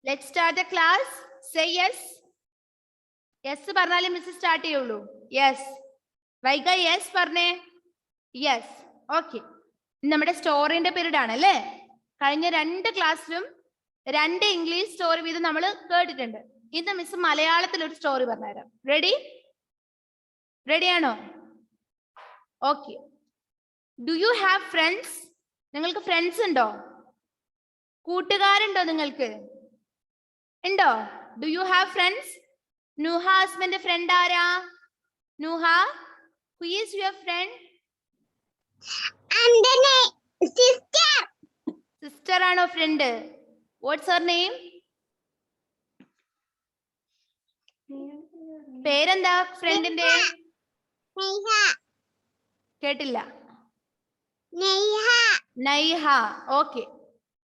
Let's start the class. Say yes. Yes പറഞ്ഞാലേ miss start ചെയ്യുള്ളൂ. Yes. Vaiga yes പറഞ്ഞേ. Yes. Okay. നമ്മുടെ സ്റ്റോറിന്റെ period ആണ് അല്ലേ? കഴിഞ്ഞ 2 ക്ലാസ്സിലും 2 ഇംഗ്ലീഷ് സ്റ്റോറി വീതം നമ്മൾ കേട്ടിട്ടുണ്ട്. ഇന്ന് മിസ് മലയാളത്തിൽ ഒരു സ്റ്റോറി പറഞ്ഞുതരാം. റെഡി? റെഡിയാണോ? Okay. Do you have friends? നിങ്ങൾക്ക് ഫ്രണ്ട്സ് ഉണ്ടോ? കൂട്ടുകാരുണ്ടോ നിങ്ങൾക്ക്? ഉണ്ടോ? Do you have friends? Nuha husband friend ആരാ? Nuha, who is your friend? sister. Sister ആണോ ഫ്രണ്ട്? What's her name? പേരെന്താ ഫ്രണ്ടിന്റെ? കേട്ടില്ല. Naiha. Okay.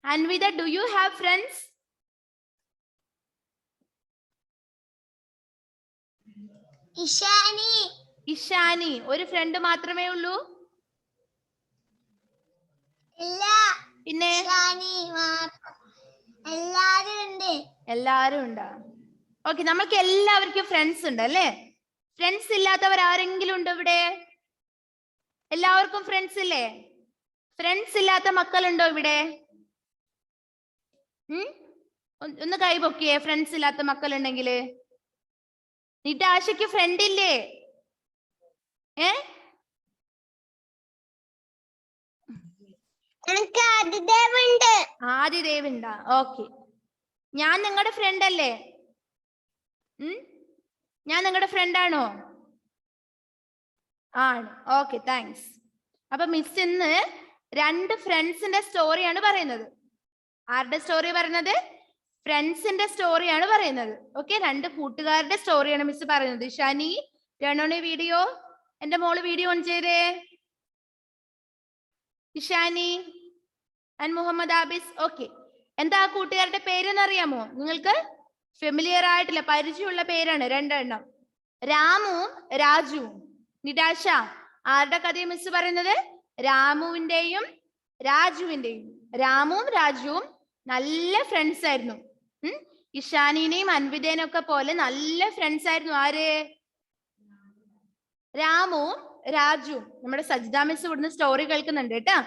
Anvitha, do you have friends? Ishani. Ishani. ഒരു ഫ്രണ്ട് മാത്രമേ ഉള്ളൂ? ഇല്ല. പിന്നെ എല്ലാരും ഉണ്ടോ? ഓക്കെ. നമ്മൾക്ക് എല്ലാവർക്കും ഫ്രണ്ട്സ് ഉണ്ട് അല്ലേ? ഫ്രണ്ട്സ് ഇല്ലാത്തവർ ആരെങ്കിലും ഉണ്ടോ ഇവിടെ? എല്ലാവർക്കും ഫ്രണ്ട്സ് ഇല്ലേ? ഫ്രണ്ട്സ് ഇല്ലാത്ത മക്കളുണ്ടോ ഇവിടെ? ഒന്ന് കൈ പൊക്കിയേ ഫ്രണ്ട്സ് ഇല്ലാത്ത മക്കളുണ്ടെങ്കിൽ. നിതാശയ്ക്ക് ഫ്രണ്ട് ഇല്ലേ? ആദിദേവ് ഉണ്ടാ? ഓക്കെ. ഞാൻ നിങ്ങളുടെ ഫ്രണ്ട് അല്ലേ? ഞാൻ നിങ്ങളുടെ ഫ്രണ്ട് ആണോ? ആണ്. Okay, thanks. അപ്പൊ മിസ് ഇന്ന് 2 ഫ്രണ്ട്സിന്റെ സ്റ്റോറിയാണ് പറയുന്നത്. ആരുടെ സ്റ്റോറി പറയുന്നത്? ഫ്രണ്ട്സിന്റെ സ്റ്റോറിയാണ് പറയുന്നത്. ഓക്കെ, 2 കൂട്ടുകാരുടെ സ്റ്റോറിയാണ് മിസ് പറയുന്നത്. Shani, turn on A video. എന്റെ മോള് വീഡിയോ ഓൺ ചെയ്തേ. Ishani and Muhammad abyss. Okay. എന്താ ആ കൂട്ടുകാരുടെ പേരെന്ന് അറിയാമോ? നിങ്ങൾക്ക് ഫെമിലിയർ ആയിട്ടില്ല, പരിചയമുള്ള പേരാണ് 2 എണ്ണം. രാമുവും രാജുവും. നിതാശ, ആരുടെ കഥയും മിസ് പറയുന്നത്? രാമുവിന്റെയും രാജുവിന്റെയും. രാമുവും രാജുവും നല്ല ഫ്രണ്ട്സ് ആയിരുന്നു. ഇഷാനിനെയും അൻവിതേനും ഒക്കെ പോലെ നല്ല ഫ്രണ്ട്സ് ആയിരുന്നു. ആര്? രാമുവും രാജുവും. നമ്മുടെ സജിത മിസ് ഇവിടുന്ന് സ്റ്റോറി കേൾക്കുന്നുണ്ട് കേട്ടാ.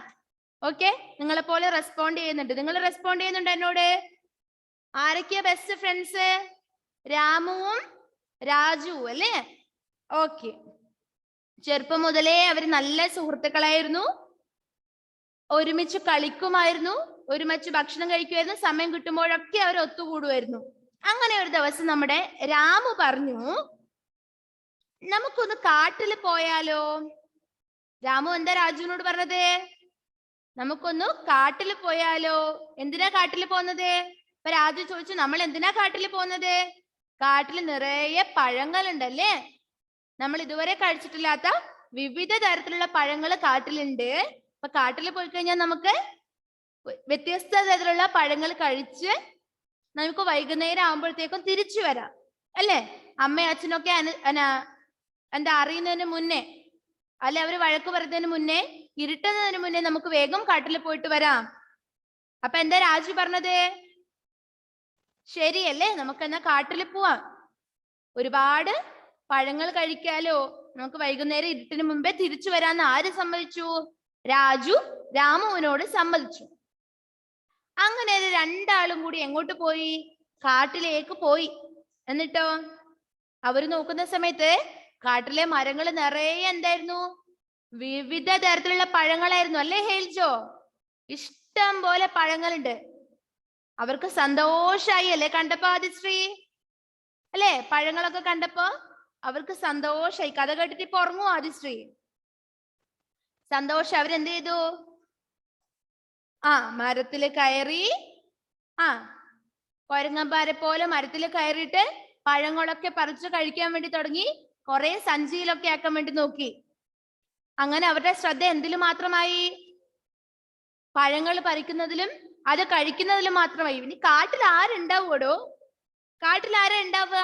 ഓക്കെ, നിങ്ങളെ പോലെ റെസ്പോണ്ട് ചെയ്യുന്നുണ്ട്. നിങ്ങൾ റെസ്പോണ്ട് ചെയ്യുന്നുണ്ട് എന്നോട്? ആരൊക്കെയാ ബെസ്റ്റ് ഫ്രണ്ട്സ്? രാമുവും രാജുവും അല്ലേ? ഓക്കെ. ചെറുപ്പം മുതലേ അവർ നല്ല സുഹൃത്തുക്കളായിരുന്നു. ഒരുമിച്ച് കളിക്കുമായിരുന്നു, ഒരുമിച്ച് ഭക്ഷണം കഴിക്കുമായിരുന്നു. സമയം കിട്ടുമ്പോഴൊക്കെ അവർ ഒത്തുകൂടുമായിരുന്നു. അങ്ങനെ ഒരു ദിവസം നമ്മുടെ രാമു പറഞ്ഞു, നമുക്കൊന്ന് കാട്ടിൽ പോയാലോ? രാമു എന്താ രാജുവിനോട് പറഞ്ഞത്? നമുക്കൊന്ന് കാട്ടിൽ പോയാലോ? എന്തിനാ കാട്ടിൽ പോകുന്നത്? അപ്പൊ രാജു ചോദിച്ചു, നമ്മൾ എന്തിനാ കാട്ടിൽ പോകുന്നത്? കാട്ടിൽ നിറയെ പഴങ്ങളുണ്ടല്ലേ? നമ്മൾ ഇതുവരെ കഴിച്ചിട്ടില്ലാത്ത വിവിധ തരത്തിലുള്ള പഴങ്ങൾ കാട്ടിലുണ്ട്. അപ്പൊ കാട്ടിൽ പോയി കഴിഞ്ഞാൽ നമുക്ക് വ്യത്യസ്ത തരത്തിലുള്ള പഴങ്ങൾ കഴിച്ച് നമുക്ക് വൈകുന്നേരം ആകുമ്പോഴത്തേക്കും തിരിച്ചു വരാം അല്ലേ? അമ്മയും അച്ഛനൊക്കെ എന്താ അറിയുന്നതിന് മുന്നേ, അല്ലെ അവര് വഴക്ക് പറയുന്നതിന് മുന്നേ, ഇരുട്ടുന്നതിന് മുന്നേ നമുക്ക് വേഗം കാട്ടിൽ പോയിട്ട് വരാം. അപ്പൊ എന്താ രാജു പറഞ്ഞത്? ശരിയല്ലേ, നമുക്ക് എന്നാ കാട്ടിൽ പോവാം, ഒരുപാട് പഴങ്ങൾ കഴിക്കാലോ, നമുക്ക് വൈകുന്നേരം ഇരുട്ടിന് മുമ്പേ തിരിച്ചു വരാന്ന് ആര് സമ്മതിച്ചു? രാജു രാമുവിനോട് സമ്മതിച്ചു. അങ്ങനെ 2 ആളും കൂടി എങ്ങോട്ട് പോയി? കാട്ടിലേക്ക് പോയി. എന്നിട്ടോ അവര് നോക്കുന്ന സമയത്ത് കാട്ടിലെ മരങ്ങൾ നിറയെ എന്തായിരുന്നു? വിവിധ തരത്തിലുള്ള പഴങ്ങളായിരുന്നു അല്ലേ ഹേൽജോ? ഇഷ്ടം പോലെ പഴങ്ങളുണ്ട്. അവർക്ക് സന്തോഷായി അല്ലേ കണ്ടപ്പോ ആദിശ്രീ? അല്ലേ? പഴങ്ങളൊക്കെ കണ്ടപ്പോ അവർക്ക് സന്തോഷായി. കഥ കേട്ടിട്ട് ഇപ്പൊ ഉറങ്ങുമോ ആദിശ്രീ? സന്തോഷം. അവരെന്ത് ചെയ്തു? മരത്തില് കയറി, കൊരങ്ങന്മാരെ പോലെ മരത്തിൽ കയറിയിട്ട് പഴങ്ങളൊക്കെ പറിച്ചു കഴിക്കാൻ വേണ്ടി തുടങ്ങി. കുറെ സഞ്ചിയിലൊക്കെ ആക്കാൻ വേണ്ടി നോക്കി. അങ്ങനെ അവരുടെ ശ്രദ്ധ എന്തിലും മാത്രമായി? പഴങ്ങൾ പറിക്കുന്നതിലും അത് കഴിക്കുന്നതിലും മാത്രമായി. ഇനി കാട്ടിൽ ആരുണ്ടാവൂടോ? കാട്ടിൽ ആരാ ഉണ്ടാവുക?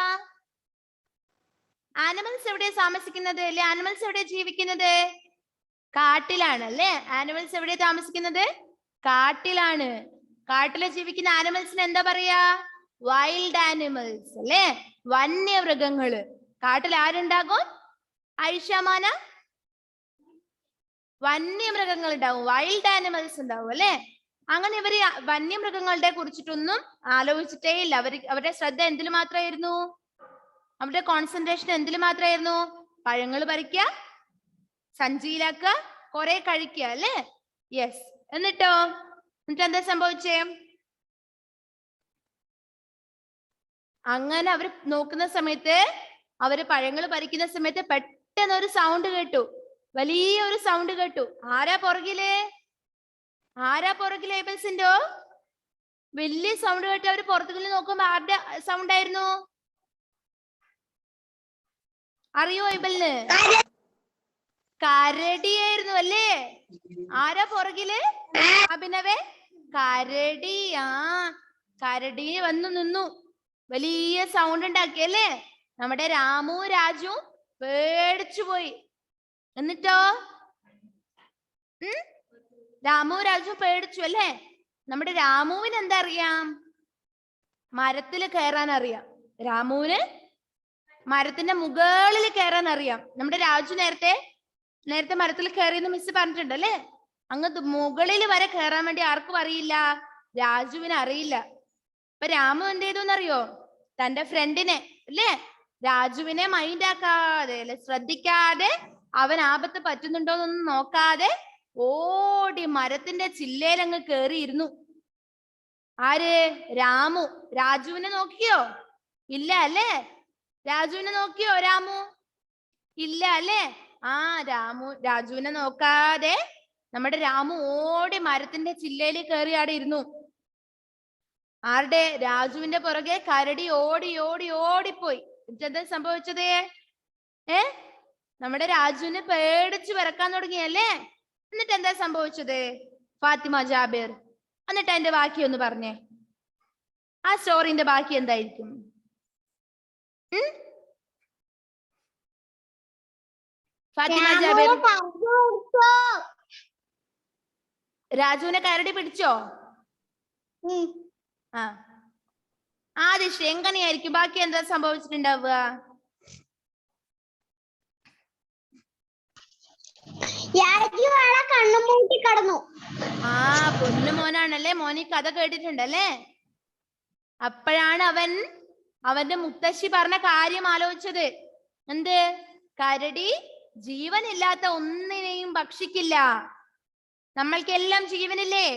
ആനിമൽസ് എവിടെയാ താമസിക്കുന്നത് അല്ലെ? ആനിമൽസ് എവിടെയാ ജീവിക്കുന്നത്? കാട്ടിലാണ് അല്ലേ? ആനിമൽസ് എവിടെയാ താമസിക്കുന്നത്? കാട്ടിലാണ്. കാട്ടില് ജീവിക്കുന്ന ആനിമൽസിന് എന്താ പറയാ? വൈൽഡ് ആനിമൽസ് അല്ലേ? വന്യമൃഗങ്ങള്. കാട്ടിൽ ആരുണ്ടാകും ഐഷമാന? വന്യമൃഗങ്ങൾ ഉണ്ടാവും, വൈൽഡ് ആനിമൽസ് ഉണ്ടാവും അല്ലെ? അങ്ങനെ ഇവര് വന്യമൃഗങ്ങളുടെ കുറിച്ചിട്ടൊന്നും ആലോചിച്ചിട്ടേ ഇല്ല. അവരുടെ ശ്രദ്ധ എന്തിൽ മാത്രമായിരുന്നു? അവരുടെ കോൺസെൻട്രേഷൻ എന്തിൽ മാത്രമായിരുന്നു? പഴങ്ങൾ പറിക്കുക, സഞ്ചിയിലാക്കുക, കുറെ കഴിക്കുക അല്ലേ? യെസ്. എന്നിട്ട് എന്താ സംഭവിച്ചേ? അങ്ങനെ അവർ നോക്കുന്ന സമയത്ത്, അവര് പഴങ്ങൾ പറിക്കുന്ന സമയത്ത് പെട്ടെന്ന് ഒരു സൗണ്ട് കേട്ടു, വലിയൊരു സൗണ്ട് കേട്ടു. ആരാ പുറകില്? ആരാ പുറകില്? ഏബൽസിന്റെ വലിയ സൗണ്ട് കേട്ട് അവര് പുറത്തുകളിൽ നോക്കുമ്പോ ആരുടെ സൗണ്ട് ആയിരുന്നു? അറിയോ ഏബലിന്? കരടിയായിരുന്നു അല്ലേ? ആരാ പുറകില് അഭിനവേ? കരടി. കരടി വന്നു നിന്നു, വലിയ സൗണ്ട് ഉണ്ടാക്കിയല്ലേ? നമ്മുടെ രാമു രാജു പേടിച്ചു പോയി. എന്നിട്ടോ രാമു രാജു പേടിച്ചു അല്ലേ? നമ്മുടെ രാമുവിന് എന്താ അറിയാം? മരത്തിൽ കയറാൻ അറിയാം. രാമുവിന് മരത്തിന്റെ മുകളിൽ കയറാൻ അറിയാം. നമ്മുടെ രാജു നേരത്തെ മരത്തിൽ കയറിയെന്ന് മിസ് പറഞ്ഞിട്ടുണ്ട് അല്ലേ? അങ്ങ് മുകളിൽ വരെ കയറാൻ വേണ്ടി ആർക്കും അറിയില്ല, രാജുവിന് അറിയില്ല. അപ്പൊ രാമു എന്ത് ചെയ്തു എന്നറിയോ? തന്റെ ഫ്രണ്ടിനെ അല്ലേ, രാജുവിനെ മൈൻഡ് ആക്കാതെ അല്ലെ, ശ്രദ്ധിക്കാതെ, അവൻ ആപത്ത് പറ്റുന്നുണ്ടോന്നൊന്നും നോക്കാതെ ഓടി മരത്തിന്റെ ചില്ലയിലങ്ങ് കേറിയിരുന്നു. ആര്? രാമു. രാജുവിനെ നോക്കിയോ? ഇല്ല അല്ലേ? രാജുവിനെ നോക്കിയോ രാമു? ഇല്ല അല്ലേ? രാജുവിനെ നോക്കാതെ നമ്മുടെ രാമു ഓടി മരത്തിന്റെ ചില്ലയിൽ കയറി ആടെ ഇരുന്നു. ആരുടെ? രാജുവിന്റെ പുറകെ കരടി ഓടി ഓടി ഓടിപ്പോയി. എന്താ സംഭവിച്ചത്? നമ്മുടെ രാജുവിന് പേടിച്ചു വിറക്കാൻ തുടങ്ങിയല്ലേ? എന്നിട്ട് എന്താ സംഭവിച്ചത് ഫാത്തിമ ജാബിർ? എന്നിട്ട് അതിന്റെ ബാക്കി ഒന്ന് പറഞ്ഞേ. ആ സ്റ്റോറിന്റെ ബാക്കി എന്തായിരിക്കും? ഫാത്തിമ ജാബിർ, രാജുവിനെ കരടി പിടിച്ചോ? ആദിഷ്, എങ്ങനെയായിരിക്കും ബാക്കി എന്താ സംഭവിച്ചിട്ടുണ്ടാവുക? പൊന്നുമോനാണല്ലേ, മോനി കഥ കേട്ടിട്ടുണ്ടല്ലേ? അപ്പോഴാണ് അവന്റെ മുത്തശ്ശി പറഞ്ഞ കാര്യം ആലോചിച്ചത്. എന്ത്? കരടി ജീവനില്ലാത്ത ഒന്നിനെയും ഭക്ഷിക്കില്ല. നമ്മൾക്കെല്ലാം ജീവനില്ലേ?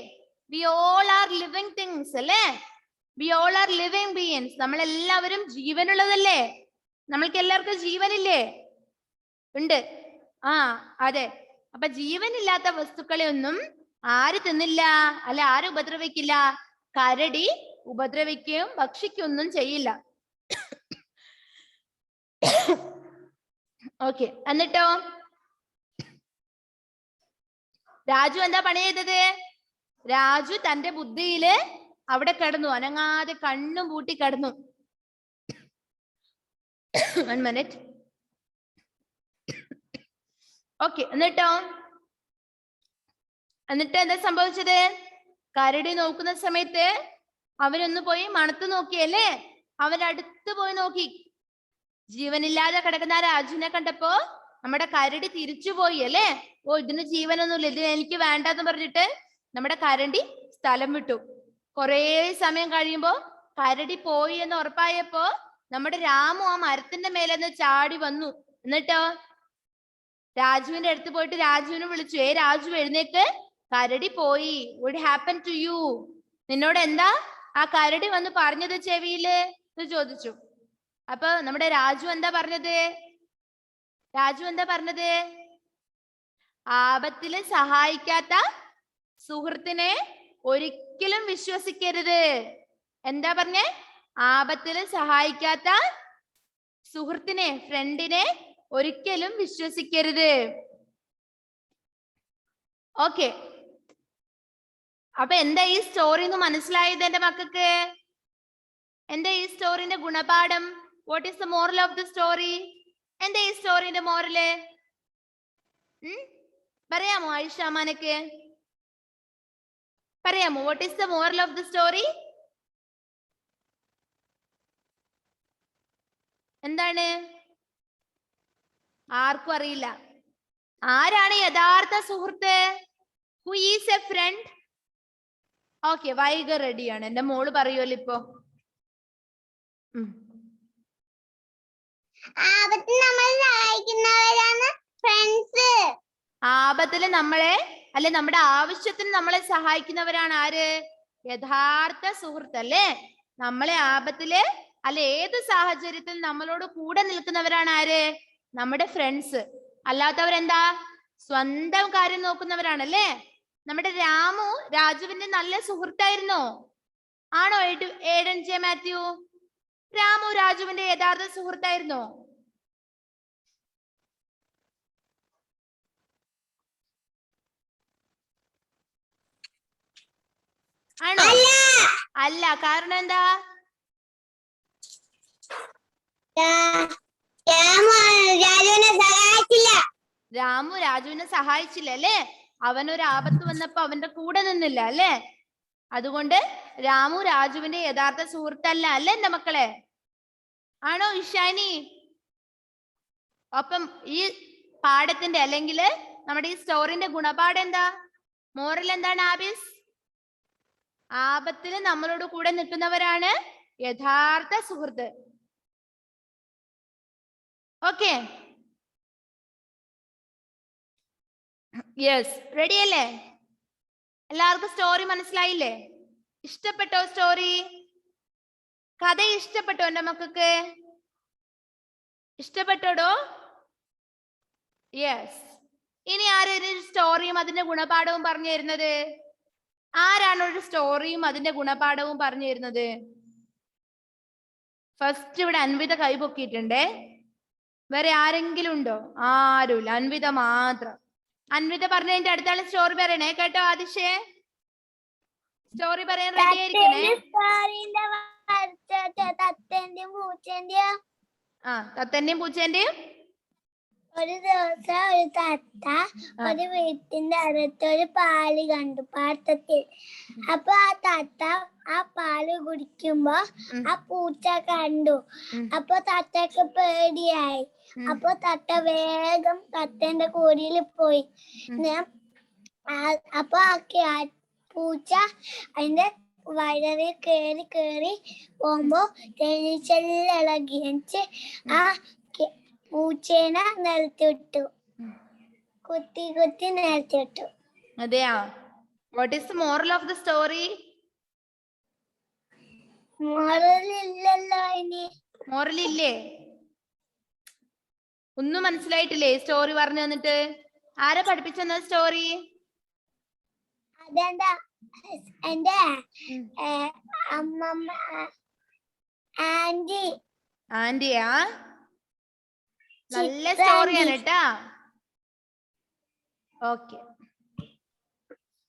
We all are living things അല്ലേ? We all are living beings. നമ്മളെല്ലാവരും ജീവനുള്ളതല്ലേ? നമ്മൾക്ക് എല്ലാവർക്കും ജീവനില്ലേ? ഉണ്ട്. അതെ. അപ്പൊ ജീവനില്ലാത്ത വസ്തുക്കളെ ഒന്നും ആര് തിന്നില്ല, അല്ല ആര് ഉപദ്രവിക്കില്ല? കരടി ഉപദ്രവിക്കുകയും ഭക്ഷിക്കുകയൊന്നും ചെയ്യില്ല. ഓക്കെ. എന്നിട്ടോ രാജു എന്താ പണി ചെയ്തത്? രാജു തന്റെ ബുദ്ധിയില് അവിടെ കിടന്നു, അനങ്ങാതെ കണ്ണും പൂട്ടി കിടന്നു. 1 minute. ഓക്കെ. എന്നിട്ട് എന്താ സംഭവിച്ചത്? കരടി നോക്കുന്ന സമയത്ത് അവനൊന്ന് പോയി മണത്ത് നോക്കിയല്ലേ? അവൻ അടുത്ത് പോയി നോക്കി. ജീവനില്ലാതെ കിടക്കുന്ന ആ രാജുവിനെ കണ്ടപ്പോ നമ്മുടെ കരടി തിരിച്ചുപോയി അല്ലേ? ഇതിന് ജീവനൊന്നുമില്ല, ഇത് എനിക്ക് വേണ്ടെന്ന് പറഞ്ഞിട്ട് നമ്മുടെ കരടി സ്ഥലം വിട്ടു. കുറേ സമയം കഴിയുമ്പോ കരടി പോയി എന്ന് ഉറപ്പായപ്പോ നമ്മുടെ രാമു ആ മരത്തിന്റെ മേലെന്ന് ചാടി വന്നു. എന്നിട്ടോ രാജുവിന്റെ അടുത്ത് പോയിട്ട് രാജുവിനെ വിളിച്ചു. രാജു എഴുന്നേക്ക്, കരടി പോയി. what happened to you? നിന്നോട് എന്താ ആ കരടി വന്ന് പറഞ്ഞത് ചെവിയില് എന്ന് ചോദിച്ചു. അപ്പൊ നമ്മുടെ രാജു എന്താ പറഞ്ഞത്? ആപത്തില് സഹായിക്കാത്ത സുഹൃത്തിനെ ഒരിക്കലും വിശ്വസിക്കരുത്. എന്താ പറഞ്ഞേ? ആപത്തില് സഹായിക്കാത്ത സുഹൃത്തിനെ, ഫ്രണ്ടിനെ ഒരിക്കലും വിശ്വസിക്കരുത്. ഓക്കെ. അപ്പൊ എന്താ ഈ സ്റ്റോറി എന്ന് മനസ്സിലായത് എന്റെ മക്കൾക്ക്? എന്താ ഈ സ്റ്റോറിന്റെ ഗുണപാഠം? What is the moral of the story? എന്താ ഈ സ്റ്റോറിന്റെ മോറല്? പറയാമോ ആയിഷാമാനക്ക്? പറയാമോ? What is the moral of the story? എന്താണ്? ആർക്കും അറിയില്ല. ആരാണ് യഥാർത്ഥ സുഹൃത്ത്? Who is a friend? Okay, Vaiga റെഡിയാണ്. എന്റെ മോള് പറയുമല്ലോ ഇപ്പൊ. ആപത്തിൽ നമ്മളെ സഹായിക്കുന്നവരാണ് ഫ്രണ്ട്സ്. ആപത്തില് നമ്മളെ അല്ലെ നമ്മുടെ ആവശ്യത്തിന് നമ്മളെ സഹായിക്കുന്നവരാണ് ആര്? യഥാർത്ഥ സുഹൃത്ത് അല്ലേ? നമ്മളെ ആപത്തില് അല്ലെ ഏത് സാഹചര്യത്തിൽ നമ്മളോട് കൂടെ നിൽക്കുന്നവരാണ് ആര്? നമ്മുടെ ഫ്രണ്ട്സ്. അല്ലാത്തവരെന്താ? സ്വന്തം കാര്യം നോക്കുന്നവരാണല്ലേ? നമ്മുടെ രാമു രാജുവിന്റെ നല്ല സുഹൃത്തായിരുന്നോ? ആണോ ഏഡൻ ജെ മാത്യു? രാമു രാജുവിന്റെ യഥാർത്ഥ സുഹൃത്തായിരുന്നോ? ആണോ? അല്ല. കാരണം എന്താ? രാമു രാജുവിനെ സഹായിച്ചില്ല അല്ലേ? അവനൊരു ആപത്ത് വന്നപ്പോ അവന്റെ കൂടെ നിന്നില്ല അല്ലേ? അതുകൊണ്ട് രാമു രാജുവിന്റെ യഥാർത്ഥ സുഹൃത്തല്ല അല്ലേ എന്റെ മക്കളെ? ആണോ ഇഷാനി? അപ്പം ഈ പാഠത്തിന്റെ അല്ലെങ്കിൽ നമ്മുടെ ഈ സ്റ്റോറിന്റെ ഗുണപാഠം എന്താ? മോറൽ എന്താണ് ആബിസ്? ആപത്തിന് നമ്മളോട് കൂടെ നിൽക്കുന്നവരാണ് യഥാർത്ഥ സുഹൃത്ത്. ഓക്കെ, യെസ്, റെഡി അല്ലേ? എല്ലാവർക്കും സ്റ്റോറി മനസ്സിലായില്ലേ? ഇഷ്ടപ്പെട്ടോ സ്റ്റോറി? കഥ ഇഷ്ടപ്പെട്ടോ എന്റെ മക്കൾക്ക്? ഇഷ്ടപ്പെട്ടോടോ? യെസ്. ഇനി ആരൊരു സ്റ്റോറിയും അതിന്റെ ഗുണപാഠവും പറഞ്ഞു തരുന്നത്? ആരാണ് ഒരു സ്റ്റോറിയും അതിന്റെ ഗുണപാഠവും പറഞ്ഞു തരുന്നത്? ഫസ്റ്റ് ഇവിടെ അൻവിത കൈപൊക്കിയിട്ടുണ്ടേ. വേറെ ആരെങ്കിലും ഉണ്ടോ? ആരുമില്ല, അൻവിത മാത്രം. അൻവിത പറഞ്ഞതിന്റെ അടുത്താണ് സ്റ്റോറി പറയണേ കേട്ടോ. ആദിശേ, സ്റ്റോറി പറയാൻ റെഡി ആയിരിക്കണേ. തത്തന്റെയും പൂച്ചേന്റെയും. ഒരു ദിവസം ഒരു തത്ത ഒരു വീട്ടിന്റെ അടുത്തൊരു പാല് കണ്ടു പാട്ടത്തിൽ. അപ്പൊ ആ തത്ത ആ പാല് കുടിക്കുമ്പോ ആ പൂച്ച കണ്ടു. അപ്പൊ തത്തക്ക് പേടിയായി. അപ്പൊ തത്ത വേഗം തത്തന്റെ കൂടിയിൽ പോയി. അപ്പൊ ആ പൂച്ച അതിന്റെ വയറിൽ കേറി പോകുമ്പോ തേനീച്ചെല്ലിളകിച്ച് ആ പൂച്ചേനെ നിലത്തിട്ടു. കുത്തി നിലത്തിട്ടു. അതെയാ? What is the moral of the story? Moral ഇല്ലല്ലോ. ഇനി മോറൽ ഇല്ലേ? ഒന്നും മനസ്സിലായിട്ടില്ലേ സ്റ്റോറി പറഞ്ഞു തന്നിട്ട്? ആരാ പഠിപ്പിച്ചെന്ന സ്റ്റോറി? അതെന്താ എന്റെ അമ്മമ്മ ആന്റിയാ? നല്ല സ്റ്റോറിയാണ് കേട്ടാ. ഓക്കെ,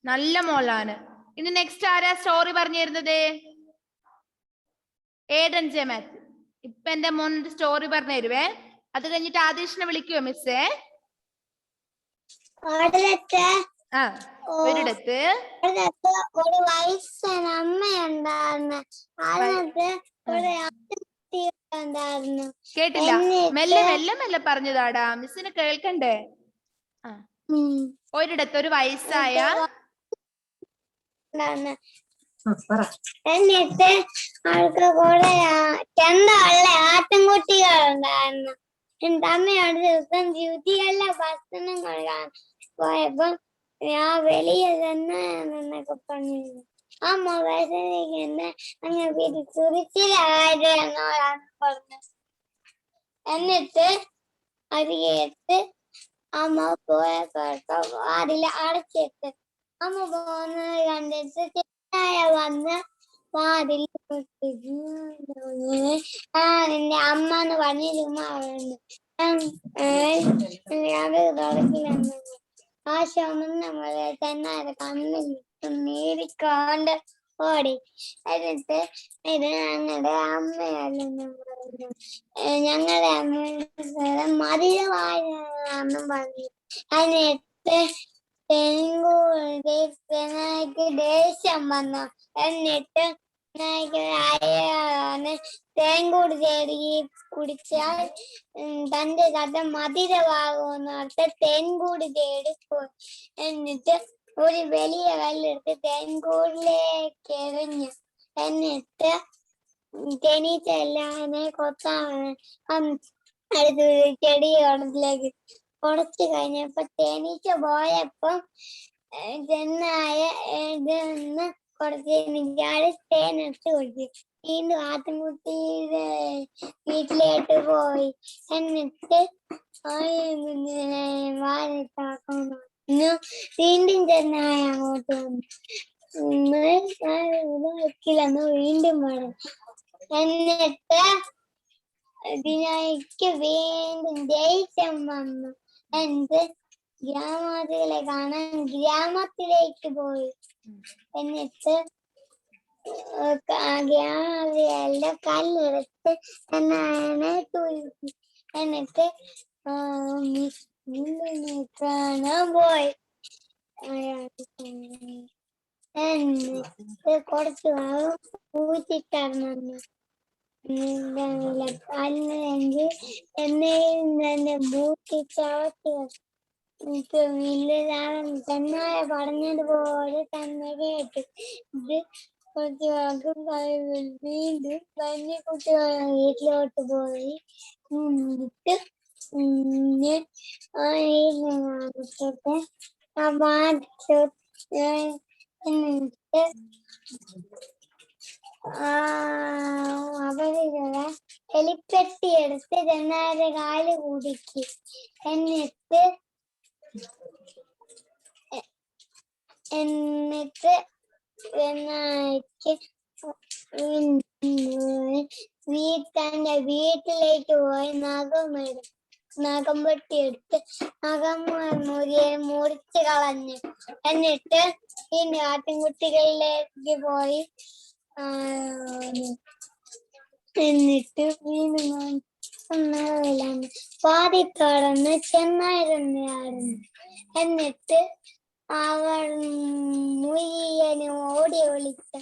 നല്ല മോളാണ്. ഇനി നെക്സ്റ്റ് ആരാ സ്റ്റോറി പറഞ്ഞു തരുന്നത്? ഏഡൻ ജെ മാത്യു. ഇപ്പൊ എന്റെ മോൻ സ്റ്റോറി പറഞ്ഞു തരുവേ. അത് കഴിഞ്ഞിട്ട് ആദീഷിനെ വിളിക്കുവോ മിസ്സേ? ഒരിടത്ത് ഒരു വയസ്സൻ അമ്മയുണ്ടായിരുന്നു. അതിനകത്ത് ഉണ്ടായിരുന്നു. കേട്ടില്ല, മെല്ലെ മെല്ലെ മെല്ലെ പറഞ്ഞതാടാ, മിസ്സിന് കേൾക്കണ്ടേ? ഒരിടത്ത് ഒരു വയസ്സായ എന്നിട്ട് അവൾക്ക് കൂടെ ചെണ്ടുള്ള ആട്ടിൻകുട്ടികളുണ്ടായിരുന്നു. എന്റെ അമ്മയോട് ദിവസം രുചിയുള്ള ഭക്ഷണം കൊടുക്കാൻ പോയപ്പോ ഞാൻ വെളിയെ തന്നെ എന്നൊക്കെ പറഞ്ഞിരുന്നു. അമ്മ വിശന്നിരിക്കുന്ന അങ്ങനെ കുറിച്ചിലായത് എന്നോടാണ് പറഞ്ഞത്. എന്നിട്ട് അത് കേട്ട് അമ്മ പോയപ്പോ വാതിൽ അടച്ചിട്ട് അമ്മ പോകുന്നത് കണ്ടിട്ട് ചേട്ടായ വന്ന് വാതിൽ നിന്റെ അമ്മ എന്ന് പറഞ്ഞിരുന്ന ആ ശമം നമ്മളെ തന്നെ കണ്ണിൽ നീരിക്കൊണ്ട് ഓടി. എന്നിട്ട് ഇത് ഞങ്ങളുടെ അമ്മയല്ലെന്നും പറഞ്ഞു. ഞങ്ങളുടെ അമ്മ മതിയാണെന്നും പറഞ്ഞു. എന്നിട്ട് പെൺകുട്ടിക്ക് ദേഷ്യം വന്നു. എന്നിട്ട് തേൻ കൂടി തേടി കുടിച്ചാൽ തന്റെ കഥ മധുരമാകുമെന്നോർത്ത് തേൻ കൂടി തേടി പോയി. എന്നിട്ട് ഒരു വലിയ കല്ലെടുത്ത് തേൻകൂടിലേക്ക് എറിഞ്ഞു. എന്നിട്ട് തേനീച്ച എല്ലാനെ കൊത്താൻ അടുത്ത് ചെടിയോടത്തിലേക്ക് കുറച്ച് കഴിഞ്ഞപ്പോ തേനീച്ച പോയപ്പോ ചെന്നായ ഇതെന്ന് കുറച്ച് നിജാട് തേനെടുത്ത് കുടിച്ചു. വീണ്ടും ആട്ടിൻകുട്ടിയുടെ വീട്ടിലേക്ക് പോയി. എന്നിട്ട് വാഴത്താക്കുന്നു. വീണ്ടും ചെന്നായ അങ്ങോട്ട് വന്നു. വെക്കില്ലെന്ന് വീണ്ടും പറഞ്ഞു. എന്നിട്ട് ഇതിനേക്ക് വീണ്ടും ദേഷ്യം വന്നു. എന്നിട്ട് ഗ്രാമത്തിലെ കാണാൻ ഗ്രാമത്തിലേക്ക് പോയി. എന്നിട്ട് ഗ്രാമത്തിലെ കല്ലെടുത്ത് എന്നാണ് തൂക്കി. എന്നിട്ട് കാണാൻ പോയി. എന്നിട്ട് കുറച്ച് ഭാഗം പൂച്ചിട്ടായിരുന്നു. കല്ലെങ്കിൽ എന്നെയും തന്നെ പൂച്ചിട്ടാക്കി ചെന്നായ പറഞ്ഞതുപോലെ തന്നെ കേട്ടു. ഇത് കുറച്ച് ഭാഗം വീണ്ടും കുട്ടികൾ വീട്ടിലോട്ട് പോയി. എന്നിട്ട് എന്നിട്ട് അവരുടെ എലിപ്പെട്ടി എടുത്ത് ചെന്നായുടെ കാല് കുടുക്കി. എന്നിട്ട് തന്റെ വീട്ടിലേക്ക് പോയി നഖം വെട്ടി എടുത്ത് നഖം മുറിച്ച് കളഞ്ഞു. എന്നിട്ട് വീണ്ടും ആട്ടിൻകുട്ടികളിലേക്ക് പോയി. എന്നിട്ട് വീണ്ടും പാതി തുറന്ന് ചെന്നായി തന്നെയായിരുന്നു. എന്നിട്ട് അവർ മുയ്യന് ഓടി ഒളിച്ചു.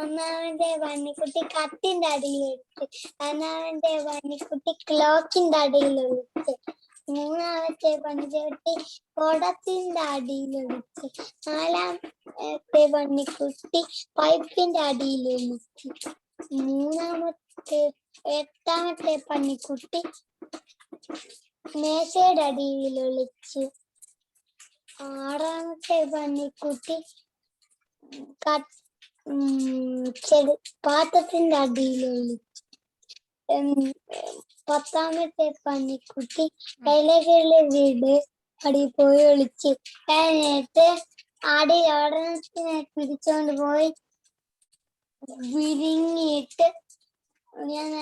ഒന്നാമത്തെ പന്നിക്കുട്ടി കത്തിന്റെ അടിയിലെടുത്ത്, രണ്ടാമത്തെ പന്നിക്കുട്ടി ക്ലോക്കിന്റെ അടിയിലൊളിച്ച്, മൂന്നാമത്തെ പന്നിക്കുട്ടി കുടത്തിന്റെ അടിയിലൊളിച്ച്, നാലാമത്തെ പന്നിക്കുട്ടി പൈപ്പിന്റെ അടിയിലൊളിച്ച്, എട്ടാമത്തെ പന്നിക്കുട്ടി മേശയുടെ അടിയിലൊളിച്ച്, ആറാമത്തെ പന്നിക്കുട്ടി പാത്രത്തിന്റെ അടിയിലൊളിച്ച്, പത്താമത്തെ പന്നിക്കുട്ടി ഇലകളുടെ വീട് അടിയിൽ പോയി ഒളിച്ച്. എന്നിട്ട് അടി ഒരെണ്ണത്തിനെ പിടിച്ചോണ്ട് പോയി വിഴുങ്ങിയിട്ട് ഞാൻ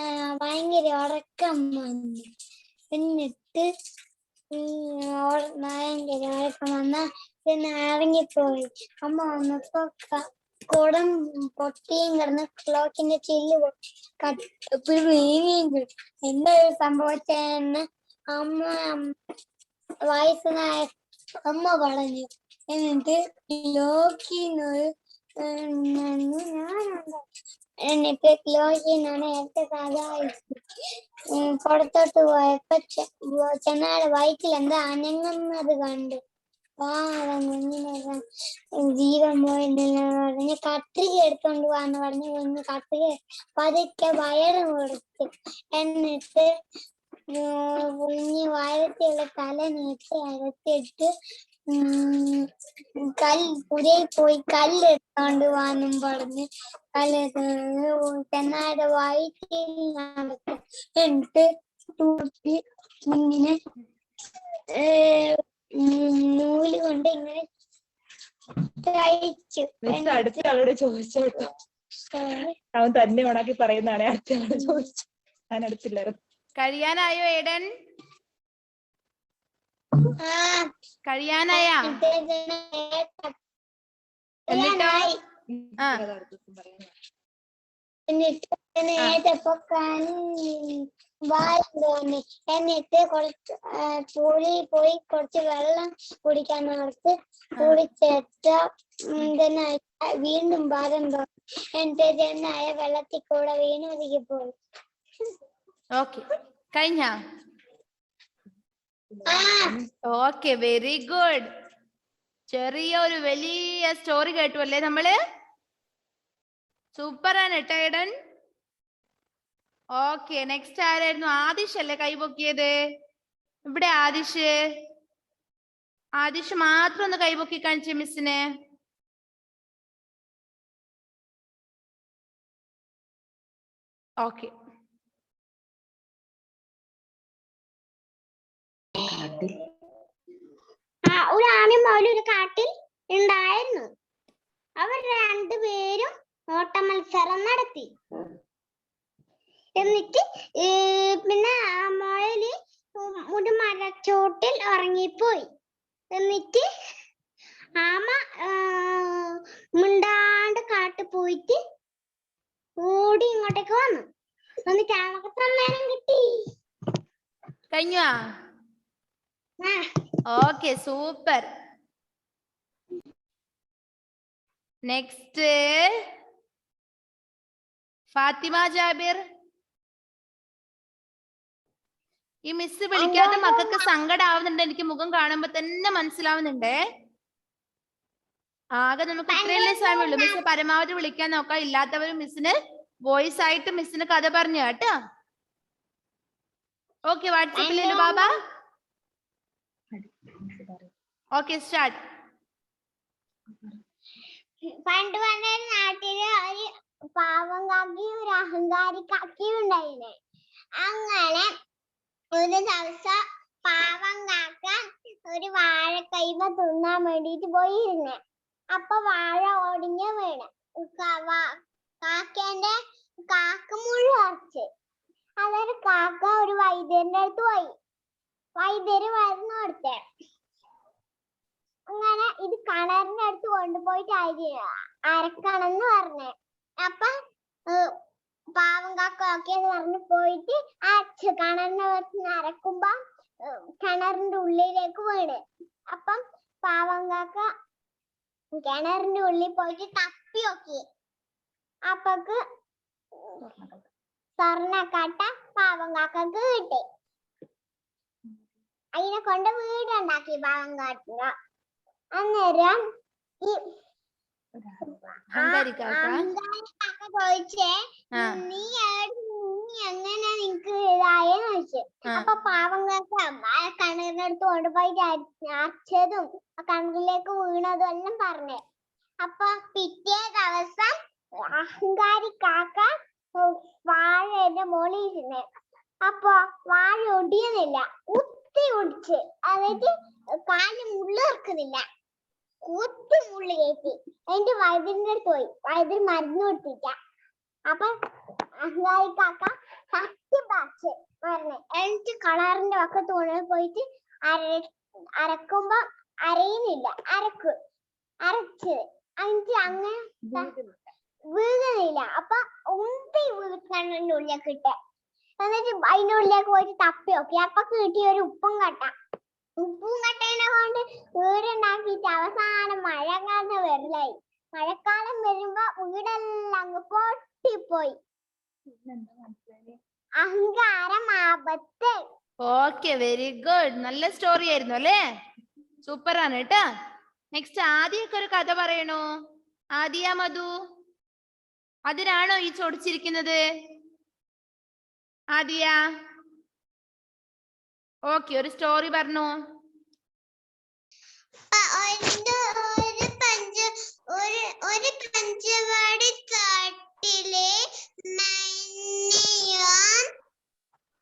ഭയങ്കര ഉറക്കം വന്നു. എന്നിട്ട് ഭയങ്കര ഉറക്കം വന്ന പിന്നെ ഇറങ്ങിപ്പോയി. അമ്മ വന്നപ്പോ കുടം പൊട്ടിയും കിടന്ന് ക്ലോക്കിന്റെ ചില്ല് വീങ്ങിയും കിട്ടും. എന്താ സംഭവിച്ചെന്ന് അമ്മ വയസ്സനായ അമ്മ പറഞ്ഞു. എന്നിട്ട് ക്ലോക്കിനൊരു എന്നിട്ട് ക്ലോക്കിനാണ് ഏറ്റ സഹായിച്ചു. പുറത്തോട്ട് പോയപ്പോ ചെന്നാടെ വയറ്റിൽ എന്താ അനങ്ങുന്നത് കണ്ടു. കുഞ്ഞിനെ ജീവൻ പോയിട്ടില്ല പറഞ്ഞ് കത്രിക എടുത്തോണ്ട് പോവാന്ന് പറഞ്ഞ് കുഞ്ഞ് കത്രിക പതുക്കെ വയറ് കൊടുത്തു. എന്നിട്ട് കുഞ്ഞ് വയറത്തിലുള്ള തല നീട്ടി അകത്തിട്ട് പുരയിൽ പോയി കല്ലെടുത്തോണ്ട് പോവാന്നും പറഞ്ഞ് ചെന്നായുടെ വയറ്റിൽ നടത്തി. എന്നിട്ട് ഇങ്ങനെ നൂല് കൊണ്ട് ഇങ്ങനെ തയ്ച്ചു. അടുത്ത ആളോട് ചോദിച്ചോട്ടോ, അവൻ തന്നെ ഉണക്കി പറയുന്നതാണ്. അടുത്ത ആളോട് ചോദിച്ചു, ഞാൻ അടുത്തില്ലായിരുന്നു. കഴിയാനായോ ഏടൻ? കഴിയാനായ? എന്നിട്ട് എന്നിട്ട് കുറച്ച് പുഴയിൽ പോയി കുറച്ച് വെള്ളം കുടിക്കാൻ ഓർത്ത് കുടിച്ചേറ്റ വീണ്ടും ഭാരം തോന്നി. എന്റെ ജനായ വെള്ളത്തിൽ കൂടെ വീണ് ഒഴുകി പോയി. ഓക്കെ, കഴിഞ്ഞ? Okay, very good. ചെറിയ ഒരു വലിയ സ്റ്റോറി കേട്ടു അല്ലേ നമ്മള്? സൂപ്പറാണ് കേട്ടോ ഏഡൻ. ഓക്കെ, നെക്സ്റ്റ് ആരായിരുന്നു? ആദിഷ് അല്ലേ കൈപൊക്കിയത്? ഇവിടെ ആദിഷ്. ആദിഷ് മാത്രം ഒന്ന് കൈപൊക്കി കാണിച്ചേ മിസ്സിനെ. ഓക്കെ, ഒരു ആനയും മൗലും ഒരു കാട്ടിൽ ഉണ്ടായിരുന്നു. അവർ രണ്ടുപേരും ഓട്ട മത്സരം നടത്തി. എന്നിട്ട് പിന്നെ മുയല് ഒരു മരച്ചോട്ടിൽ ഉറങ്ങിപ്പോയി. എന്നിട്ട് ആമ മിണ്ടാണ്ട് കാട്ടിൽ പോയിട്ട് ഓടി ഇങ്ങോട്ടേക്ക് വന്നു. എന്നിട്ട് ആമക്ക് സമ്മാനം കിട്ടി. കഴിഞ്ഞോ? Okay, super. Next Fathima Jabir. ഈ മിസ് വിളിക്കാതെ മക്കൾക്ക് സങ്കടാവുന്നുണ്ട്. എനിക്ക് മുഖം കാണുമ്പോ തന്നെ മനസ്സിലാവുന്നുണ്ടേ. ആകെ നമുക്ക് ഇത്രയല്ലേ സമയമുള്ളൂ. മിസ് പരമാവധി വിളിക്കാൻ നോക്കാം. ഇല്ലാത്തവരും മിസ്സിന് വോയിസ് ആയിട്ട് മിസ്സിന് കഥ പറഞ്ഞു കേട്ടോ. ഓക്കെ, വാട്സാപ്പിലല്ലോ ബാബ. Okay, start. പണ്ട് പണ്ടൊരു നാട്ടില് ഒരു പാവം കാക്കയും ഒരു അഹങ്കാരി കാക്കയും ഉണ്ടായിരുന്നേ. അങ്ങനെ ഒരു ദിവസം പാവം കാക്ക ഒരു വാഴക്കൈമ തിന്നാൻ വേണ്ടിട്ട് പോയിരുന്നേ. അപ്പൊ വാഴ ഒടിഞ്ഞ് വീണ് കാക്കേന്റെ കാക്ക മുഴുവച്ച്. അതൊരു കാക്ക ഒരു വൈദ്യന്റെ അടുത്ത് പോയി. വൈദ്യര് മരുന്ന് കൊടുത്തേ. അങ്ങനെ ഇത് കിണറിന്റെ അടുത്ത് കൊണ്ടുപോയിട്ട് അരക്കണമെന്ന് പറഞ്ഞേ. അപ്പൊ പാവം കാക്ക ഓക്കേന്ന് പറഞ്ഞു പോയിട്ട് കിണറിനെ വെച്ച് അരക്കുമ്പോ കിണറിന്റെ ഉള്ളിലേക്ക് വീണ്. അപ്പം പാവം കാക്ക കിണറിന്റെ ഉള്ളിൽ പോയിട്ട് തപ്പി നോക്കി. അപ്പൊക്ക് സ്വർണ്ണക്കട്ട പാവം കാക്കക്ക് കിട്ടി. അതിനെ കൊണ്ട് വീടുണ്ടാക്കി പാവം കാക്ക. അന്നേരം ഈ ചോദിച്ചേ, നീ എങ്ങനെ നിനക്ക് ഇതായെന്ന് ചോദിച്ചു. അപ്പൊ പാവം കാക്ക കിണറിനടുത്ത് കൊണ്ടുപോയിട്ട് അരച്ചതും ആ കിണറിലേക്ക് വീണതും എല്ലാം പറഞ്ഞേ. അപ്പൊ പിറ്റേ ദിവസം അഹങ്കാരി കാക്ക വാഴയുടെ മുകളിൽ ഇരുന്നേ. അപ്പൊ വാഴ ഒടിയുന്നില്ല, കുത്തി ഒടിച്ച്. അതായത് കാല് മുള്ളു വെക്കുന്നില്ല, കുത്തി മുള്ളു കയറ്റി. അതിന്റെ വൈദ്യന്റെ അടുത്ത് പോയി. വൈദ്യർ മരുന്ന് കൊടുത്തില്ല. അപ്പൊ അഹങ്കാരി കാക്ക തട്ടിപ്പാച്ച് പറഞ്ഞേ. എന്നിട്ട് കളറിന്റെ വക്കത്ത് കൊണ്ടു പോയിട്ട് അരക്കുമ്പോ അരയുന്നില്ല, അരച്ച് എന്നിട്ട് അങ്ങനെ വീഴുന്നില്ല. അപ്പൊ ഉമ്പി വീട്ടിന്റെ ഉള്ളിലേക്ക് ഇട്ടേ. എന്നിട്ട് അതിന്റെ ഉള്ളിലേക്ക് പോയിട്ട് തപ്പി നോക്കി. അപ്പൊ കിട്ടിയ ഒരു ഉപ്പും കട്ട. ഉപ്പും കട്ടേനെ കൊണ്ട് വീടുണ്ടാക്കിയിട്ട് അവസാനം മഴക്കാലം വരലായി. മഴക്കാലം വരുമ്പോ വീടെല്ലാം അങ്ങ് പൊട്ടിപ്പോയി. അഹങ്കാരം ആപത്ത്. Okay, very good. നല്ല സ്റ്റോറി ആയിരുന്നു അല്ലേ? സൂപ്പർ ആണ് കേട്ടാ. നെക്സ്റ്റ് ആദിയൊക്കെ ഒരു കഥ പറയണോ? ആദിയ മധു, അതിനാണോ ഈ ചൊടിച്ചിരിക്കുന്നത്? ആദിയ ഓക്കെ, ഒരു സ്റ്റോറി പറഞ്ഞോ. ഒരു പഞ്ചവാടി കാട്ടിലെ മഞ്ഞയും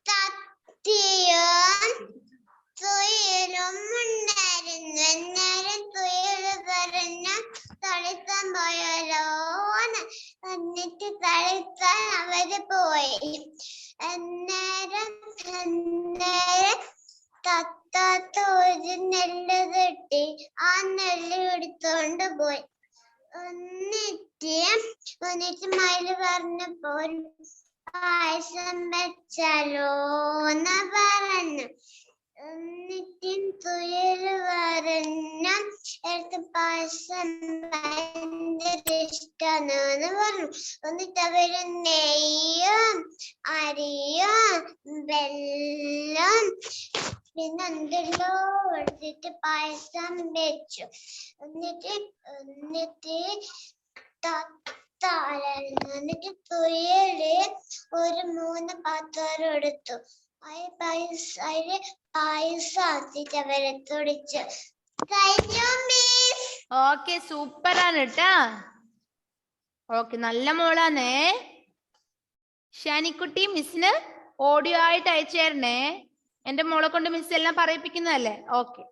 തത്തയും തുയലും ഉണ്ടായിരുന്നു. അന്നേരം തുയല് പറഞ്ഞു തളിക്കാൻ പോയാലോന്ന്. എന്നിട്ട് തളിക്കാൻ അവര് പോയി. അന്നേരം തത്താത്ത ഒരു നെല്ല് കിട്ടി. ആ നെല്ല് എടുത്തോണ്ട് പോയി. എന്നിട്ട് മയില് പറഞ്ഞപ്പോൾ പായസം വെച്ചാലോന്ന് പറഞ്ഞു. എന്നിട്ടും തുയര് വരഞ്ഞ എടുത്ത് പായസം ഭയങ്കര ഇഷ്ടാന്ന് പറഞ്ഞു. എന്നിട്ട് അവര് നെയ്യും അരിയും വെള്ളം പിന്നെ എന്തെല്ലോ എടുത്തിട്ട് പായസം വെച്ചു. എന്നിട്ട് എന്നിട്ട് തുയല് ഒരു 3 പാത്രം എടുത്തു. അതില് പായസം ആക്കിട്ട് അവരെ തുടിച്ചു. കഴിഞ്ഞു മിസ്. ഓക്കെ, സൂപ്പർ ആണ് കേട്ടാ. ഓക്കെ, നല്ല മോളാന്നേ. ഷാനിക്കുട്ടി മിസ്സിന് ഓഡിയോ ആയിട്ട് അയച്ചു തരണേ. എന്റെ മോളെ കൊണ്ട് മിസ് എല്ലാം പറയിപ്പിക്കുന്നതല്ലേ. ഓക്കെ,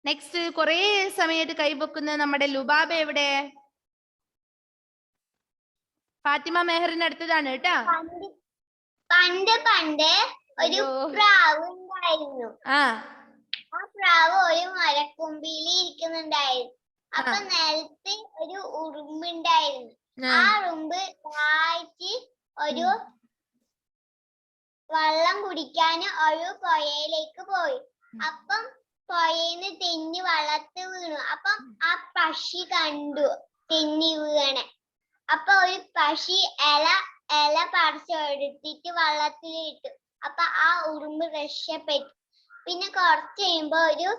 നെക്സ്റ്റ് കുറേ സമയമായിട്ട് കൈവെക്കുന്ന നമ്മുടെ ലുബാബ എവിടെ? ഫാത്തിമ മെഹറിന് അടുത്തതാണ് കേട്ടാ. പണ്ട് ഒരു പ്രാവ് ഉണ്ടായിരുന്നു. ആ പ്രാവ് ഒരു മരക്കൊമ്പിൽ ഇരിക്കുന്നുണ്ടായിരുന്നു. അപ്പൊ നിലത്ത് ഒരു ഉറുമ്പുണ്ടായിരുന്നു. ആ ഉറുമ്പ് താഴ്ത്തി ഒരു വെള്ളം കുടിക്കാൻ ഒരു പുഴയിലേക്ക് പോയി. അപ്പം പുഴയിന്ന് തെന്നി വെള്ളത്തിൽ വീണു. അപ്പം ആ പക്ഷി കണ്ടു തെന്നി വീണെ. അപ്പൊ ഒരു പക്ഷി ഇല പറിച്ചെടുത്തിട്ട് വെള്ളത്തിലിട്ടു. അപ്പൊ ആ ഉറുമ്പ് രക്ഷപ്പെട്ടു. പിന്നെ കുറച്ച് കഴിയുമ്പോ ഒരു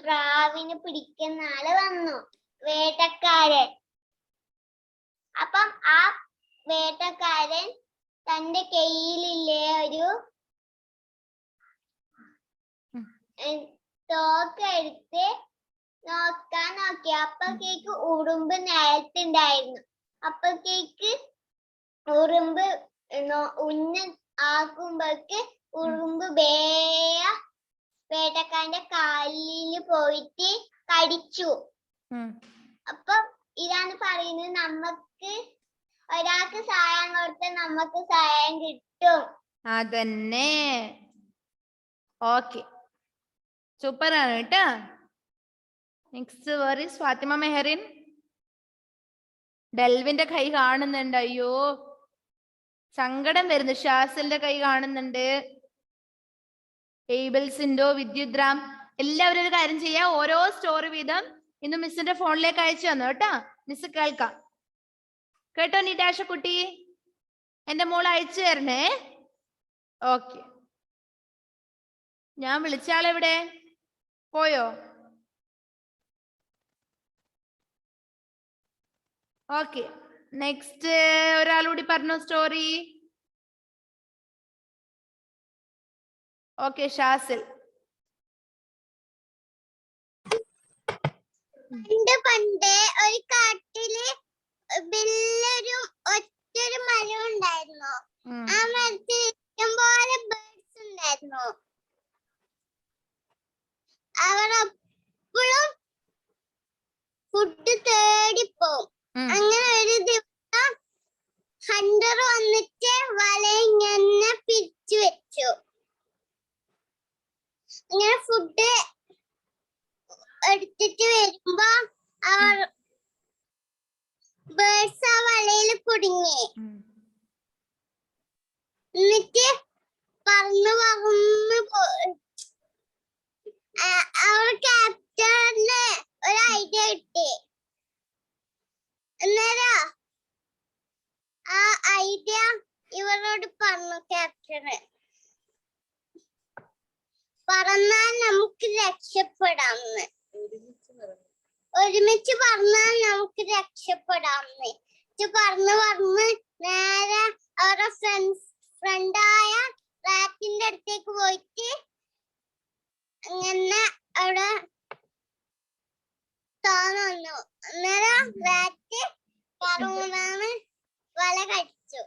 പ്രാവിനെ പിടിക്കുന്ന ആള് വന്നു, വേട്ടക്കാരൻ. അപ്പം ആ വേട്ടക്കാരൻ തന്റെ കയ്യിലില്ലേ ഒരു തോക്കെടുത്ത് നോക്കാൻ നോക്കി. അപ്പോഴേക്ക് ഉറുമ്പ് നിലത്തുണ്ടായിരുന്നു. അപ്പോഴേക്ക് ഉറുമ്പ് ആക്കുമ്പോഴേക്ക് ഉറുമ്പ് വേട്ടക്കാരന്റെ കാലിൽ പോയിട്ട് കടിച്ചു. അപ്പൊ ഇതാണ് പറയുന്നത്, നമുക്ക് ഒരാൾക്ക് സഹായം കൊടുത്താൽ നമുക്ക് സഹായം കിട്ടും. അതന്നെ. ഓക്കെ, സൂപ്പർ ആണ് കേട്ടാ. Next where's Fathima Meharin. ഡെൽവിന്റെ കൈ കാണുന്നുണ്ട്. അയ്യോ, സങ്കടം വരുന്നു. ഷാസിന്റെ കൈ കാണുന്നുണ്ട്. ഏബിൾസിൻഡോ, വിദ്യുദ്രാം, എല്ലാവരും ഒരു കാര്യം ചെയ്യാം. ഓരോ സ്റ്റോറി വീതം ഇന്ന് മിസ്സിന്റെ ഫോണിലേക്ക് അയച്ചു തന്നു കേട്ടാ. മിസ് കേൾക്കാം കേട്ടോ. നിതാശ കുട്ടി, എന്റെ മോൾ അയച്ചു തരണേ. ഓക്കെ, ഞാൻ വിളിച്ച ആളെവിടെ പോയോ? ഓക്കെ, നെക്സ്റ്റ് ഒരാളൂടി പറഞ്ഞു സ്റ്റോറി. ഓക്കെ, ഷാസിൽ. പണ്ട് ഒരു കാട്ടില് വലിയൊരു ഒറ്റൊരു മരം ഉണ്ടായിരുന്നു. ആ മരത്തിൽ ഇഷ്ടംപോലെ ബേർഡ്സ് ഉണ്ടായിരുന്നു. അവർ എപ്പോഴും ഫുഡ് തേടിപ്പോവും. അങ്ങനെ ഒരു ദിവസം ഹണ്ടർ വന്നിട്ട് വല ഇങ്ങനെ പിരിച്ചു വെച്ചു. ഇങ്ങനെ ഫുഡ് എടുത്തിട്ട് വരുമ്പോ അവർ ബേർഡ്സ് ആ വലയിൽ കുടുങ്ങി. എന്നിട്ട് പറന്ന് അവർ ക്യാപ്റ്റന് ഒരു ഐഡിയ കിട്ടി. അന്നേരം ആ ഐഡിയ ഇവരോട് പറഞ്ഞു ക്യാപ്റ്റന്, പറന്നാൽ നമുക്ക് രക്ഷപ്പെടാമെന്ന്. ഒരുമിച്ച് പറഞ്ഞാൽ നമുക്ക് രക്ഷപ്പെടാമെന്ന്. പറന്ന് നേരെ അവരുടെ ഫ്രണ്ടായ റാറ്റിന്റെ അടുത്തേക്ക് പോയിട്ട് അങ്ങനെ അവിടെ തോന്നുന്നു. അന്നേരം റാറ്റ് പറന്ന് വല കടിച്ചു,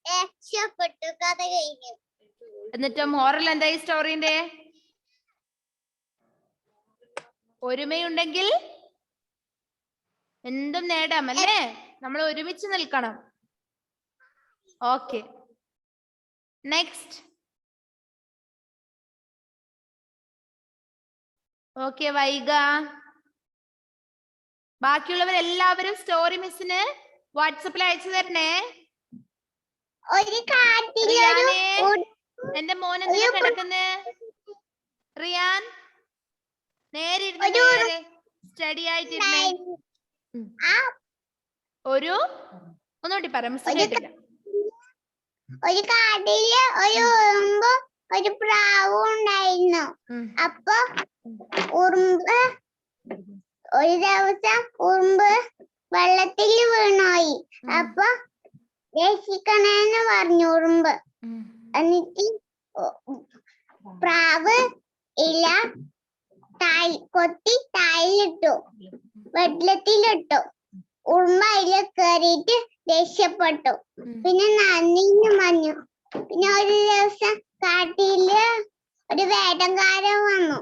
രക്ഷപ്പെട്ടു. കഥ കഴിഞ്ഞു. എന്നിട്ട് മോറൽ എന്താ ഈ സ്റ്റോറിന്റെ? ഒരുമയുണ്ടെങ്കിൽ എന്തും നേടാം അല്ലേ? നമ്മൾ ഒരുമിച്ച് നിൽക്കണം. Okay, next. ഓക്കെ, വൈഗ. ബാക്കിയുള്ളവരെല്ലാവരും സ്റ്റോറി മിസ്സിന് വാട്സപ്പിൽ അയച്ചു തരണേ. ഒരു കാട്ടിലൊരു റിയാനെ എന്റെ മോൻ എന്തിനാ കിടക്കുന്നേ? റിയാൻ നേരെ ഇരുന്ന് നേരെ സ്റ്റഡി ആയിട്ടിരുന്നേ. ഒരു ഒന്നുകൂടി പറ, മിസ് കേട്ടില്ല. ഒരു കാട്ടില് ഒരു ഉറുമ്പ് ഒരു പ്രാവും ഉണ്ടായിരുന്നു. അപ്പൊ ഉറുമ്പ് ഒരു ദിവസം ഉറുമ്പ് വെള്ളത്തിൽ വീണോയി. അപ്പൊ രക്ഷിക്കണേന്ന് പറഞ്ഞു ഉറുമ്പ്. എന്നിട്ട് പ്രാവ് ഇല കൊത്തി തായിലിട്ടു, വെള്ളത്തിലിട്ടു. ഉറുമ്പ് അതിൽ കയറിയിട്ട് രക്ഷപ്പെട്ടു. പിന്നെ നന്ദിന്ന് പറഞ്ഞു. പിന്നെ ഒരു ദിവസം കാട്ടില് ഒരു വേട്ടക്കാരൻ വന്നു.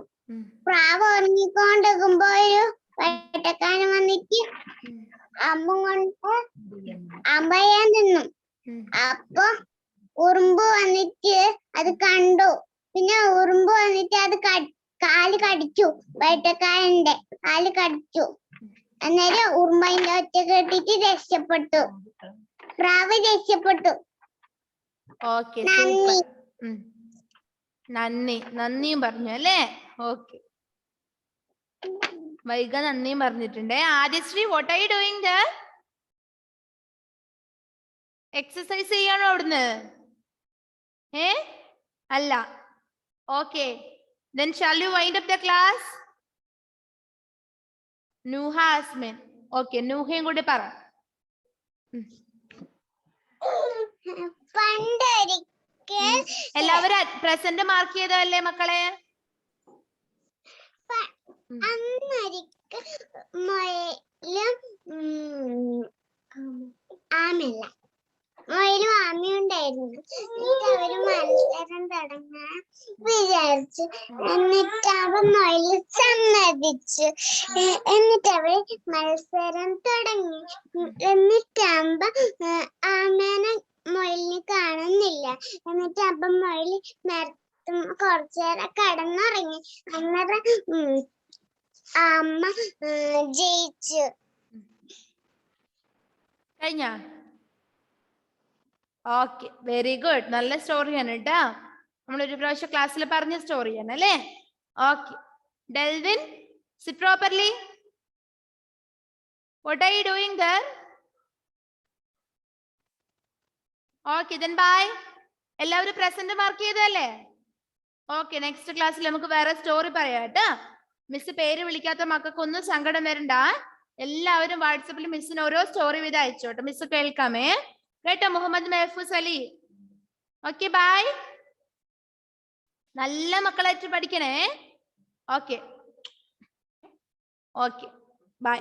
പ്രാവ് ഉറങ്ങിക്കൊണ്ടിരിക്കുമ്പോ ഒരു വേട്ടക്കാരൻ വന്നിട്ട് അമ്പും കൊണ്ട് അമ്പയാൻ നിന്നു. അപ്പൊ ഉറുമ്പ് വന്നിട്ട് അത് കണ്ടു. പിന്നെ ഉറുമ്പ് വന്നിട്ട് അത് കാല് കടിച്ചു. വേട്ടക്കാരന്റെ കാല് കടിച്ചു. അന്നേരം ഉറുമ്പ് അതിന്റെ ഒറ്റ കെട്ടിട്ട് രക്ഷപ്പെട്ടു. പ്രാവ് രക്ഷപ്പെട്ടു. Okay, super. നന്ദിയും പറഞ്ഞു അല്ലേ? ഓക്കെ, വൈഗ നന്ദിയും പറഞ്ഞിട്ടുണ്ട്. Adyasree, what are you doing there? Exercise ചെയ്യാണോ അവിടുന്ന്? അല്ല. Okay, then shall you wind up the class? Nuha Asmin. Okay, നൂഹയും കൂടി പറ. എല്ലാവരും പ്രസന്റ് മാർക്ക് ചെയ്തല്ലേ മക്കളെ? മയിലും ആമയുണ്ടായിരുന്നു. അവര് മത്സരം തുടങ്ങാൻ വിചാരിച്ചു. എന്നിട്ട് അവൻ മയില് സമ്മതിച്ചു. എന്നിട്ട് അവര് മത്സരം തുടങ്ങി. എന്നിട്ടാകുമ്പോ ആമേനെ മയിലിനെ കാണുന്നില്ല. എന്നിട്ട് അപ്പം മയില് കുറച്ചേരം കടന്നുറങ്ങി. അന്നേരം അമ്മ ജയിച്ചു. കഴിഞ്ഞ? Okay, very good. നല്ല സ്റ്റോറിയാണ് കേട്ടാ. നമ്മളൊരു പ്രാവശ്യം ക്ലാസ്സിൽ പറഞ്ഞ സ്റ്റോറിയാണ് അല്ലേ? Okay, Delvin, sit properly. What are you doing there? Okay, then bye. എല്ലാവരും പ്രസന്റ് മാർക്ക് ചെയ്തല്ലേ? ഓക്കെ, നെക്സ്റ്റ് ക്ലാസ്സിൽ നമുക്ക് വേറെ സ്റ്റോറി പറയാം കേട്ടാ. മിസ് പേര് വിളിക്കാത്ത മക്കൾക്കൊന്നും സങ്കടം വരണ്ട. എല്ലാവരും വാട്സപ്പിൽ മിസ്സിന് ഓരോ സ്റ്റോറി വീതം അയച്ചോട്ടെ. മിസ് കേൾക്കാമേ കേട്ടോ. മുഹമ്മദ് മെഹഫൂസ് അലി. Okay, bye. നല്ല മക്കളായിട്ട് പഠിക്കണേ. Okay, by.